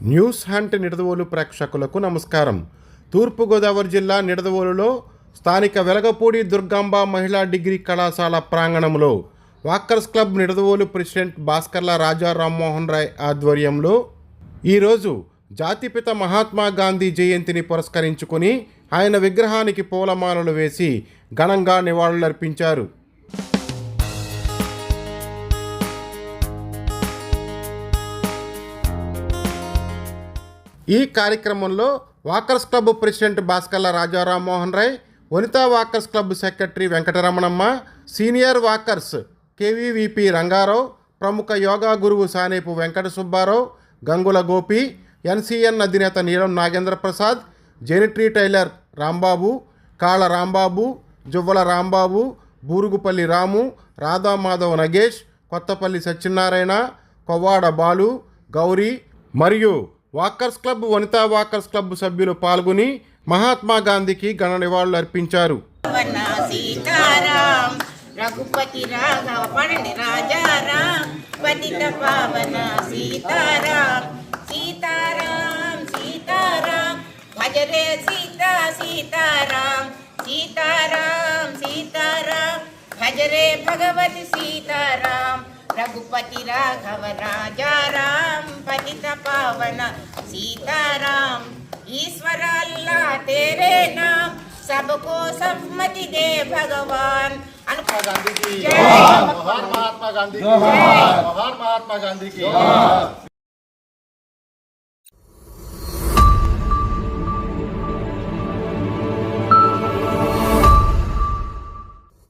News hunt Nidadavolu ప్రేక్షకులకు నమస్కారం. తూర్పుగోదావరి జిల్లా నిడదవోలులో స్థానిక వెలగపూడి దుర్గాంబ మహిళా డిగ్రీ కళాశాల ప్రాంగణంలో walkers club Nidadavolu president Bhaskarla Raja Rammohan Roy ఆధ్వర్యంలో ఈరోజు జాతిపిత మహాత్మా గాంధీ జయంతిని పురస్కరించుకొని ఆయన విగ్రహానికి పూలమాలలు వేసి ఘనంగా నివాళులర్పించారు. ఈ కార్యక్రమంలో walkers club president Bhaskarla Raja Rammohan Roy, Vanita walkers club secretary Venkataramanamma, senior walkers KVVP Rangarao, ప్రముఖ యోగా గురువు సానేపు వెంకట సుబ్బారావు, గంగుల గోపి, ఎన్సీఎన్ అధినేత నీలం నాగేంద్ర ప్రసాద్, జెనిట్రీ టైలర్ రాంబాబు, కాళ రాంబాబు, జువ్వల రాంబాబు, బూరుగుపల్లి రాము, రాధామాధవ్ నగేష్, కొత్తపల్లి సత్యనారాయణ, కొవ్వాడ బాలు, గౌరీ మరియు walkers club, Vanitha walkers club సభ్యులు పాల్గొని మహాత్మా గాంధీకి ఘన నివాళులు అర్పించారు. రఘుపతి రాఘవ పడండి రాజారాం పతిత పావన సీతారాం సీతారాం సీతారాం భజరే సీతా సీతారాం సీతారాం సీతారాం భజరే భగవతి సీతారాం रघुपति राघव राजा राम पतित पावन सीताराम ईश्वर अल्लाह तेरे नाम सबको सम्मति दे भगवान. गांधी की जय. महात्मा गांधी की जय. महात्मा गांधी की